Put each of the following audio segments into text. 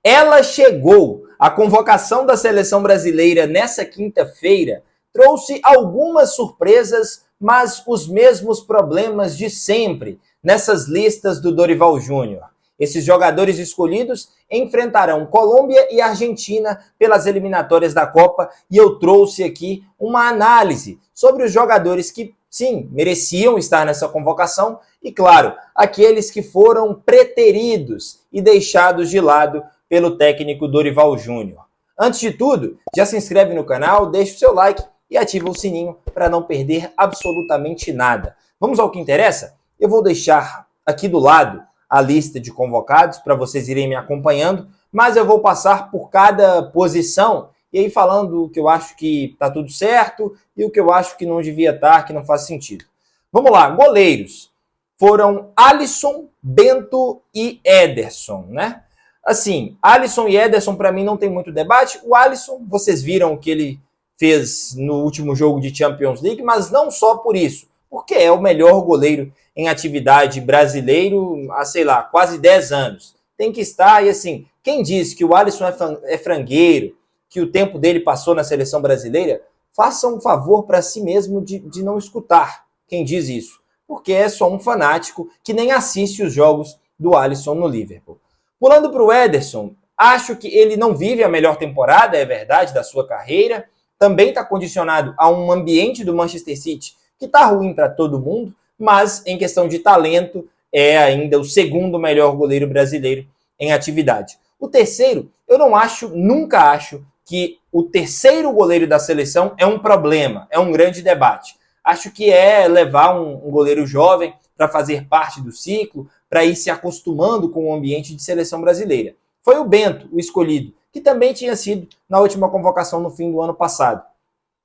Ela chegou. A convocação da seleção brasileira nessa quinta-feira trouxe algumas surpresas, mas os mesmos problemas de sempre nessas listas do Dorival Júnior. Esses jogadores escolhidos enfrentarão Colômbia e Argentina pelas eliminatórias da Copa e eu trouxe aqui uma análise sobre os jogadores que, sim, mereciam estar nessa convocação e, claro, aqueles que foram preteridos e deixados de lado pelo técnico Dorival Júnior. Antes de tudo, já se inscreve no canal, deixa o seu like e ativa o sininho para não perder absolutamente nada. Vamos ao que interessa? Eu vou deixar aqui do lado a lista de convocados para vocês irem me acompanhando, mas eu vou passar por cada posição e aí falando o que eu acho que está tudo certo e o que eu acho que não devia estar, que não faz sentido. Vamos lá, goleiros. Foram Alisson, Bento e Ederson, né? Assim, Alisson e Ederson para mim não tem muito debate. O Alisson, vocês viram o que ele fez no último jogo de Champions League, mas não só por isso, porque é o melhor goleiro em atividade brasileiro há, sei lá, quase 10 anos. Tem que estar, e assim, quem diz que o Alisson é frangueiro, que o tempo dele passou na seleção brasileira, faça um favor para si mesmo de não escutar quem diz isso, porque é só um fanático que nem assiste os jogos do Alisson no Liverpool. Pulando para o Ederson, acho que ele não vive a melhor temporada, é verdade, da sua carreira, também está condicionado a um ambiente do Manchester City que está ruim para todo mundo, mas em questão de talento é ainda o segundo melhor goleiro brasileiro em atividade. O terceiro, eu não acho, nunca acho que o terceiro goleiro da seleção é um problema, é um grande debate. Acho que é levar um goleiro jovem para fazer parte do ciclo, para ir se acostumando com o ambiente de seleção brasileira. Foi o Bento, o escolhido, que também tinha sido na última convocação no fim do ano passado.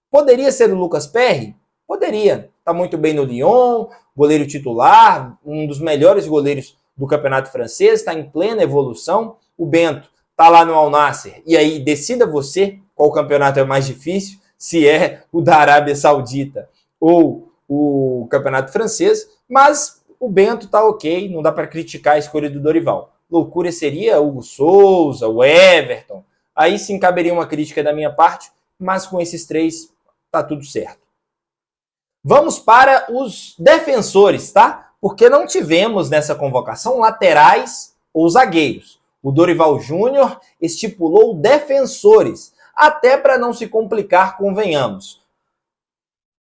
Poderia ser o Lucas Perry? Poderia. Está muito bem no Lyon, goleiro titular, um dos melhores goleiros do campeonato francês, está em plena evolução. O Bento está lá no Al Nassr. E aí, decida você qual campeonato é mais difícil, se é o da Arábia Saudita ou o campeonato francês, mas o Bento está ok, não dá para criticar a escolha do Dorival. Loucura seria o Hugo Souza, o Everton, aí sim caberia uma crítica da minha parte, mas com esses três tá tudo certo. Vamos para os defensores, tá? Porque não tivemos nessa convocação laterais ou zagueiros. O Dorival Júnior estipulou defensores, até para não se complicar, convenhamos.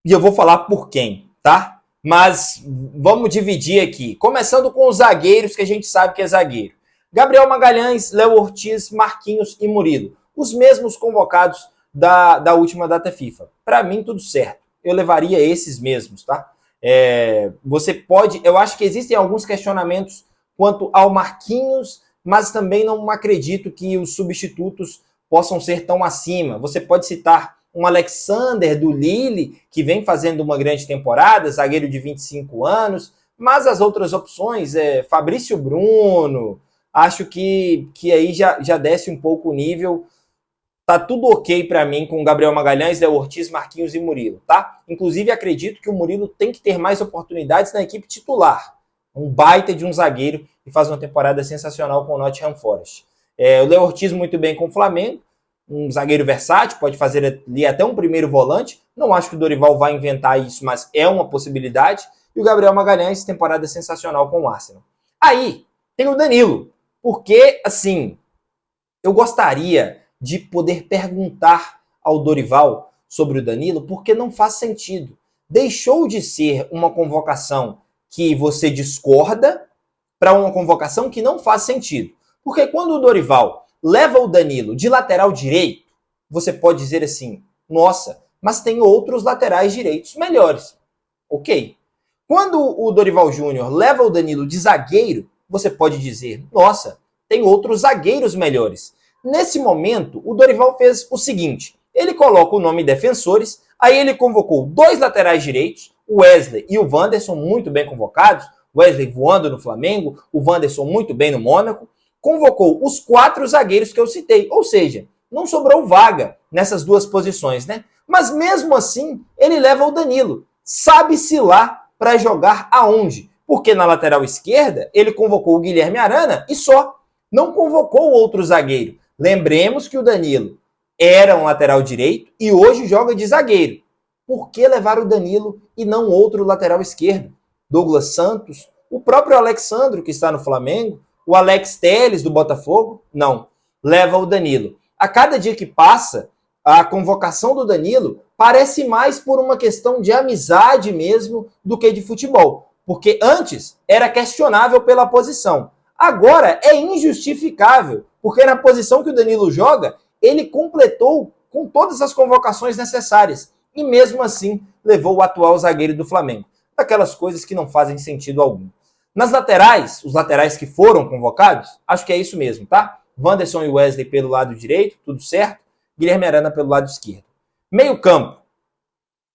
E eu vou falar por quem, tá? Mas vamos dividir aqui. Começando com os zagueiros, que a gente sabe que é zagueiro. Gabriel Magalhães, Léo Ortiz, Marquinhos e Murilo. Os mesmos convocados da última data FIFA. Para mim, tudo certo. Eu levaria esses mesmos, tá? Você pode... Eu acho que existem alguns questionamentos quanto ao Marquinhos, mas também não acredito que os substitutos possam ser tão acima. Você pode citar um Alexander do Lille, que vem fazendo uma grande temporada, zagueiro de 25 anos, mas as outras opções, Fabrício Bruno, acho que aí já desce um pouco o nível. Tá tudo ok para mim com Gabriel Magalhães, Léo Ortiz, Marquinhos e Murilo, tá? Inclusive, acredito que o Murilo tem que ter mais oportunidades na equipe titular. Um baita de um zagueiro e faz uma temporada sensacional com o Nottingham Forest. O Léo Ortiz muito bem com o Flamengo, um zagueiro versátil, pode fazer ali até um primeiro volante. Não acho que o Dorival vai inventar isso, mas é uma possibilidade. E o Gabriel Magalhães, temporada sensacional com o Arsenal. Aí, tem o Danilo, porque, assim, eu gostaria de poder perguntar ao Dorival sobre o Danilo, porque não faz sentido. Deixou de ser uma convocação que você discorda para uma convocação que não faz sentido. Porque quando o Dorival leva o Danilo de lateral direito, você pode dizer assim, nossa, mas tem outros laterais direitos melhores. Ok. Quando o Dorival Júnior leva o Danilo de zagueiro, você pode dizer, nossa, tem outros zagueiros melhores. Nesse momento, o Dorival fez o seguinte, ele coloca o nome defensores, aí ele convocou 2 laterais direitos, o Wesley e o Wanderson, muito bem convocados, o Wesley voando no Flamengo, o Wanderson muito bem no Mônaco, convocou os 4 zagueiros que eu citei, ou seja, não sobrou vaga nessas 2 posições, né? Mas mesmo assim, ele leva o Danilo, sabe-se lá para jogar aonde, porque na lateral esquerda ele convocou o Guilherme Arana e só. não convocou outro zagueiro. Lembremos que o Danilo era um lateral direito e hoje joga de zagueiro. Por que levar o Danilo e não outro lateral esquerdo? Douglas Santos, o próprio Alexandro, que está no Flamengo, o Alex Telles, do Botafogo? Não, leva o Danilo. A cada dia que passa, a convocação do Danilo parece mais por uma questão de amizade mesmo do que de futebol. Porque antes era questionável pela posição. Agora é injustificável, porque na posição que o Danilo joga, ele completou com todas as convocações necessárias. E mesmo assim levou o atual zagueiro do Flamengo. Daquelas coisas que não fazem sentido algum. Nas laterais, os laterais que foram convocados, acho que é isso mesmo, tá? Wanderson e Wesley pelo lado direito, tudo certo. Guilherme Arana pelo lado esquerdo. Meio campo,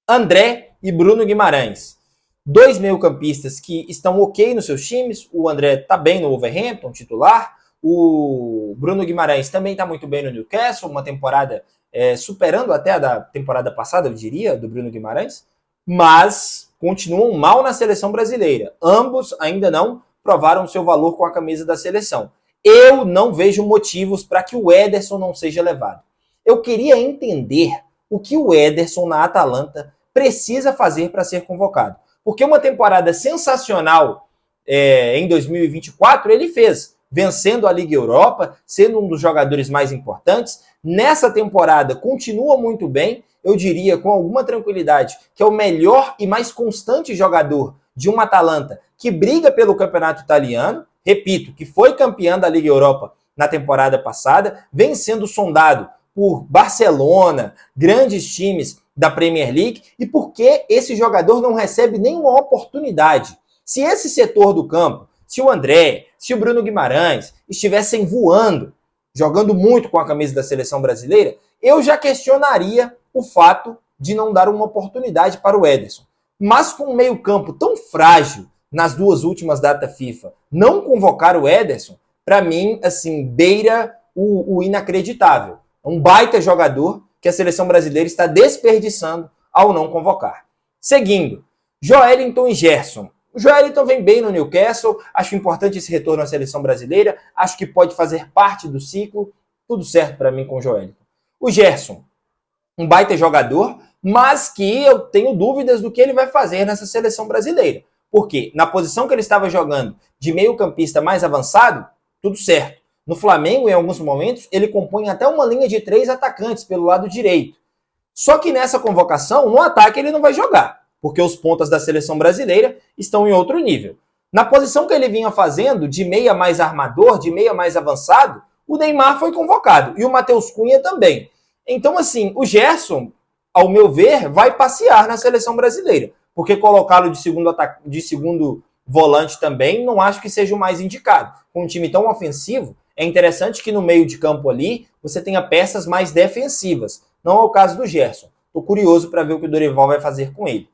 André e Bruno Guimarães. Dois meio-campistas que estão ok nos seus times. O André está bem no Wolverhampton, titular. O Bruno Guimarães também está muito bem no Newcastle, uma temporada superando até a da temporada passada, eu diria, do Bruno Guimarães. Mas continuam mal na seleção brasileira. Ambos ainda não provaram seu valor com a camisa da seleção. Eu não vejo motivos para que o Ederson não seja levado. Eu queria entender o que o Ederson na Atalanta precisa fazer para ser convocado. Porque uma temporada sensacional em 2024 ele fez, vencendo a Liga Europa, sendo um dos jogadores mais importantes. Nessa temporada continua muito bem, eu diria com alguma tranquilidade que é o melhor e mais constante jogador de uma Atalanta que briga pelo campeonato italiano, repito, que foi campeã da Liga Europa na temporada passada, vem sendo sondado por Barcelona, grandes times da Premier League, e por que esse jogador não recebe nenhuma oportunidade? Se esse setor do campo, se o André, se o Bruno Guimarães estivessem voando, jogando muito com a camisa da seleção brasileira, eu já questionaria o fato de não dar uma oportunidade para o Ederson. Mas com um meio-campo tão frágil nas duas últimas datas FIFA, não convocar o Ederson, para mim, assim, beira o inacreditável. Um baita jogador que a seleção brasileira está desperdiçando ao não convocar. Seguindo, Joelinton e Gerson. O Joelinton vem bem no Newcastle, acho importante esse retorno à seleção brasileira, acho que pode fazer parte do ciclo, tudo certo para mim com o Joelinton. O Gerson, um baita jogador, mas que eu tenho dúvidas do que ele vai fazer nessa seleção brasileira. Porque na posição que ele estava jogando de meio-campista mais avançado, tudo certo. No Flamengo, em alguns momentos, ele compõe até uma linha de 3 atacantes pelo lado direito. Só que nessa convocação, no ataque ele não vai jogar, porque os pontas da seleção brasileira estão em outro nível. Na posição que ele vinha fazendo, de meia mais armador, de meia mais avançado, o Neymar foi convocado, e o Matheus Cunha também. Então, assim, o Gerson, ao meu ver, vai passear na seleção brasileira, porque colocá-lo de segundo volante também, não acho que seja o mais indicado. Com um time tão ofensivo, é interessante que no meio de campo ali você tenha peças mais defensivas. Não é o caso do Gerson. Estou curioso para ver o que o Dorival vai fazer com ele.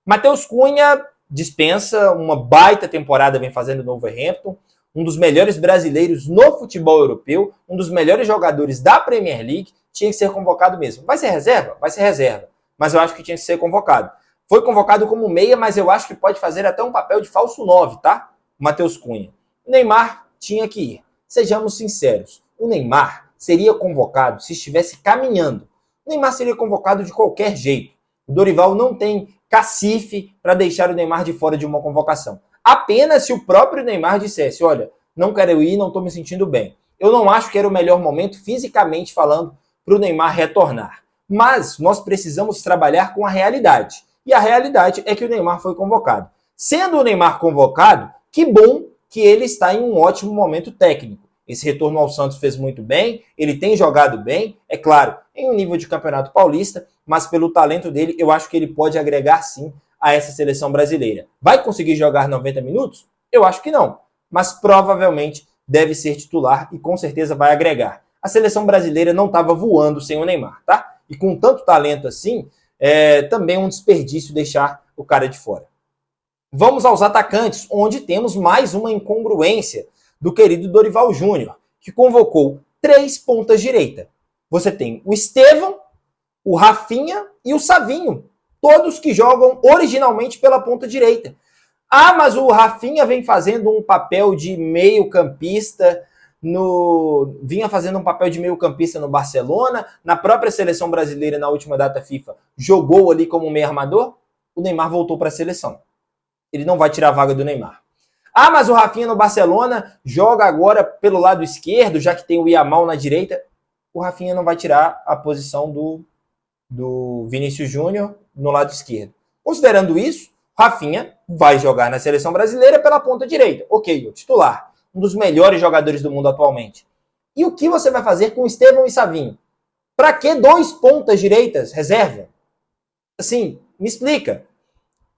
Matheus Cunha dispensa, uma baita temporada vem fazendo no Wolverhampton, um dos melhores brasileiros no futebol europeu, um dos melhores jogadores da Premier League, tinha que ser convocado mesmo. Vai ser reserva? Vai ser reserva. Mas eu acho que tinha que ser convocado. Foi convocado como meia, mas eu acho que pode fazer até um papel de falso 9, tá? O Matheus Cunha. O Neymar tinha que ir. Sejamos sinceros, o Neymar seria convocado se estivesse caminhando. O Neymar seria convocado de qualquer jeito. O Dorival não tem cacife para deixar o Neymar de fora de uma convocação. Apenas se o próprio Neymar dissesse, olha, não quero ir, não estou me sentindo bem. Eu não acho que era o melhor momento, fisicamente falando, para o Neymar retornar. Mas nós precisamos trabalhar com a realidade. E a realidade é que o Neymar foi convocado. Sendo o Neymar convocado, que bom que ele está em um ótimo momento técnico. Esse retorno ao Santos fez muito bem, ele tem jogado bem, é claro, em um nível de campeonato paulista, mas pelo talento dele, eu acho que ele pode agregar sim a essa seleção brasileira. Vai conseguir jogar 90 minutos? Eu acho que não, mas provavelmente deve ser titular e com certeza vai agregar. A seleção brasileira não estava voando sem o Neymar, tá? E com tanto talento assim, também é um desperdício deixar o cara de fora. Vamos aos atacantes, onde temos mais uma incongruência do querido Dorival Júnior, que convocou 3 pontas direita. Você tem o Estevão, o Rafinha e o Savinho, todos que jogam originalmente pela ponta direita. Ah, mas o Rafinha vem fazendo um papel de meio-campista vinha fazendo um papel de meio-campista no Barcelona, na própria seleção brasileira na última data FIFA, jogou ali como meio armador. O Neymar voltou para a seleção. Ele não vai tirar a vaga do Neymar. Ah, mas o Rafinha no Barcelona joga agora pelo lado esquerdo, já que tem o Yamal na direita. O Rafinha não vai tirar a posição do Vinícius Júnior no lado esquerdo. Considerando isso, Rafinha vai jogar na seleção brasileira pela ponta direita. Ok, o titular, um dos melhores jogadores do mundo atualmente. E o que você vai fazer com Estevão e Savinho? Para que 2 pontas direitas reserva? Assim, me explica.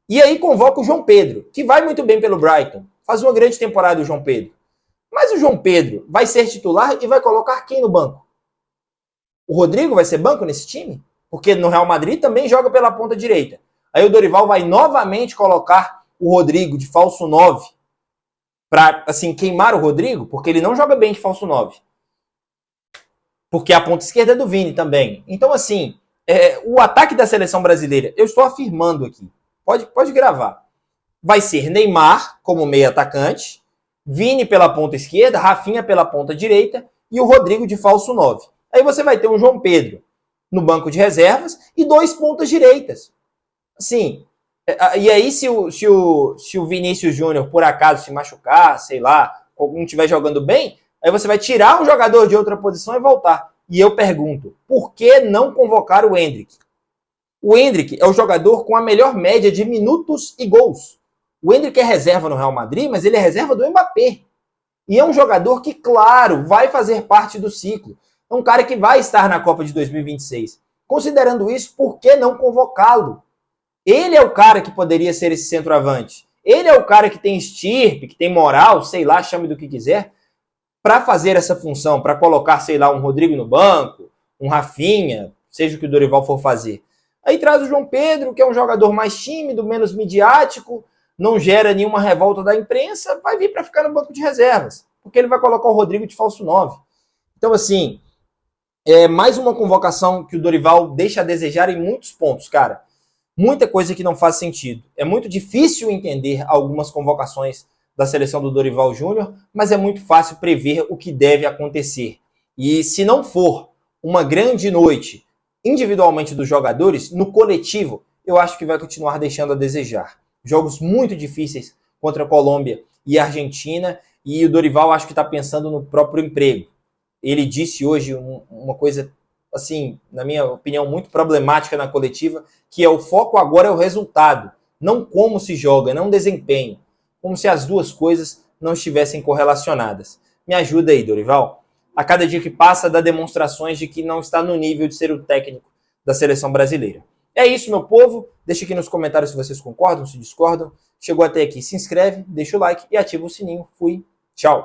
E aí convoca o João Pedro, que vai muito bem pelo Brighton. Faz uma grande temporada o João Pedro. Mas o João Pedro vai ser titular e vai colocar quem no banco? O Rodrigo vai ser banco nesse time? Porque no Real Madrid também joga pela ponta direita. Aí o Dorival vai novamente colocar o Rodrigo de falso 9 para, assim, queimar o Rodrigo, porque ele não joga bem de falso 9. Porque a ponta esquerda é do Vini também. Então, assim, o ataque da seleção brasileira, eu estou afirmando aqui, pode gravar, vai ser Neymar como meio atacante, Vini pela ponta esquerda, Rafinha pela ponta direita e o Rodrigo de falso 9. Aí você vai ter um João Pedro no banco de reservas e 2 pontas direitas. Assim, e aí se o Vinícius Júnior por acaso se machucar, sei lá, ou não estiver jogando bem, aí você vai tirar um jogador de outra posição e voltar. E eu pergunto, por que não convocar o Endrick? O Endrick é o jogador com a melhor média de minutos e gols. O Endrick é reserva no Real Madrid, mas ele é reserva do Mbappé. E é um jogador que, claro, vai fazer parte do ciclo. É um cara que vai estar na Copa de 2026. Considerando isso, por que não convocá-lo? Ele é o cara que poderia ser esse centroavante. Ele é o cara que tem estirpe, que tem moral, sei lá, chame do que quiser, para fazer essa função, para colocar, sei lá, um Rodrigo no banco, um Rafinha, seja o que o Dorival for fazer. Aí traz o João Pedro, que é um jogador mais tímido, menos midiático, não gera nenhuma revolta da imprensa, vai vir para ficar no banco de reservas, porque ele vai colocar o Rodrigo de falso 9. Então, assim, é mais uma convocação que o Dorival deixa a desejar em muitos pontos, cara. Muita coisa que não faz sentido. É muito difícil entender algumas convocações da seleção do Dorival Júnior, mas é muito fácil prever o que deve acontecer. E se não for uma grande noite individualmente dos jogadores, no coletivo, eu acho que vai continuar deixando a desejar. Jogos muito difíceis contra a Colômbia e a Argentina, e o Dorival acho que está pensando no próprio emprego. Ele disse hoje uma coisa, assim, na minha opinião, muito problemática na coletiva, que é o foco agora é o resultado, não como se joga, não desempenho. Como se as duas coisas não estivessem correlacionadas. Me ajuda aí, Dorival. A cada dia que passa, dá demonstrações de que não está no nível de ser o técnico da seleção brasileira. É isso, meu povo. Deixa aqui nos comentários se vocês concordam, se discordam. Chegou até aqui, se inscreve, deixa o like e ativa o sininho. Fui, tchau.